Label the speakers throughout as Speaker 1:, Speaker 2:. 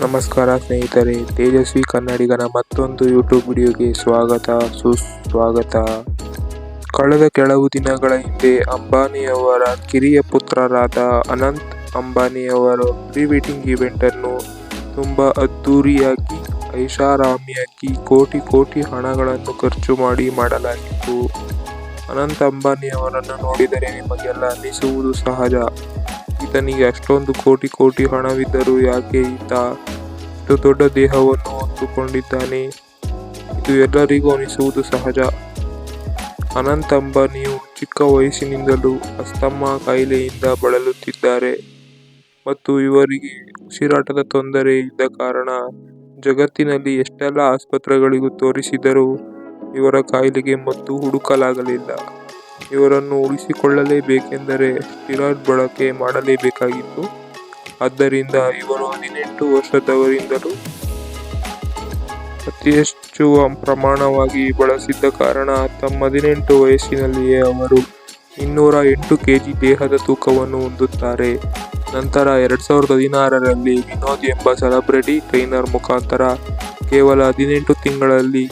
Speaker 1: ನಮಸ್ಕಾರ ಸ್ನೇಹಿತರೆ, ತೇಜಸ್ವಿ ಕನ್ನಡಿಗನ ಮತ್ತೊಂದು ಯೂಟ್ಯೂಬ್ ವಿಡಿಯೋಗೆ ಸ್ವಾಗತ ಸುಸ್ವಾಗತ. ಕಳೆದ ಕೆಲವು ದಿನಗಳ ಹಿಂದೆ ಅಂಬಾನಿಯವರ ಕಿರಿಯ ಪುತ್ರರಾದ ಅನಂತ್ ಅಂಬಾನಿಯವರ ಪ್ರೀ ವೆಡ್ಡಿಂಗ್ ಈವೆಂಟ್ ಅನ್ನು ತುಂಬಾ ಅದ್ದೂರಿಯಾಗಿ ಐಷಾರಾಮಿಯಾಗಿ ಕೋಟಿ ಹಣಗಳನ್ನು ಖರ್ಚು ಮಾಡಲಾಗಿತ್ತು. ಅನಂತ್ ಅಂಬಾನಿಯವರನ್ನು ನೋಡಿದರೆ ನಿಮಗೆಲ್ಲ ಅನ್ನಿಸುವುದು ಸಹಜ, ಈತನಿಗೆ ಅಷ್ಟೊಂದು ಕೋಟಿ ಹಣವಿದ್ದರೂ ಯಾಕೆ ಈತ ಇಷ್ಟು ದೊಡ್ಡ ದೇಹವನ್ನು ಹೊತ್ತುಕೊಂಡಿದ್ದಾನೆ? ಇದು ಎಲ್ಲರಿಗೂ ಅನಿಸುವುದು ಸಹಜ. ಅನಂತ್ ಅಂಬಾನಿಯು ಚಿಕ್ಕ ವಯಸ್ಸಿನಿಂದಲೂ ಅಸ್ತಮಾ ಕಾಯಿಲೆಯಿಂದ ಬಳಲುತ್ತಿದ್ದಾರೆ ಮತ್ತು ಇವರಿಗೆ ಉಸಿರಾಟದ ತೊಂದರೆ ಇದ್ದ ಕಾರಣ ಜಗತ್ತಿನಲ್ಲಿ ಎಷ್ಟೆಲ್ಲ ಆಸ್ಪತ್ರೆಗಳಿಗೂ ತೋರಿಸಿದರೂ ಇವರ ಕಾಯಿಲೆಗೆ ಮದ್ದು ಹುಡುಕಲಾಗಲಿಲ್ಲ. ಇವರನ್ನು ಉಳಿಸಿಕೊಳ್ಳಲೇಬೇಕೆಂದರೆ ಸ್ಟೀರಾಯ್ಡ್ ಬಳಕೆ ಮಾಡಲೇಬೇಕಾಗಿತ್ತು. ಆದ್ದರಿಂದ ಇವರು 18 ವರ್ಷದವರಿಂದಲೂ ಅತಿ ಹೆಚ್ಚು ಪ್ರಮಾಣವಾಗಿ ಬಳಸಿದ್ದ ಕಾರಣ ತಮ್ಮ 18 ವಯಸ್ಸಿನಲ್ಲಿಯೇ ಅವರು 208 kg ದೇಹದ ತೂಕವನ್ನು ಹೊಂದುತ್ತಾರೆ. ನಂತರ 2016ರಲ್ಲಿ ವಿನೋದ್ ಎಂಬ ಸೆಲೆಬ್ರಿಟಿ ಟ್ರೈನರ್ ಮುಖಾಂತರ ಕೇವಲ 18 ತಿಂಗಳಲ್ಲಿ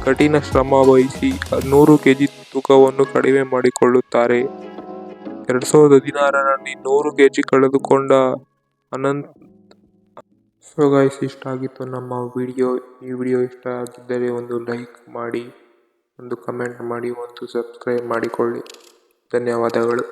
Speaker 1: ಕಠಿಣ ಶ್ರಮ ವಹಿಸಿ 100 kg ತೂಕವನ್ನು ಕಡಿಮೆ ಮಾಡಿಕೊಳ್ಳುತ್ತಾರೆ. 2016ರಲ್ಲಿ 100 kg ಕಳೆದುಕೊಂಡ ಅನಂತ್. ಸೊ ಗೈಸ್, ಇಷ್ಟ ಆಗಿತ್ತು ನಮ್ಮ ವಿಡಿಯೋ. ಈ ವಿಡಿಯೋ ಇಷ್ಟ ಆಗಿದ್ದರೆ ಒಂದು ಲೈಕ್ ಮಾಡಿ, ಒಂದು ಕಮೆಂಟ್ ಮಾಡಿ, ಒಂದು ಸಬ್ಸ್ಕ್ರೈಬ್ ಮಾಡಿಕೊಳ್ಳಿ. ಧನ್ಯವಾದಗಳು.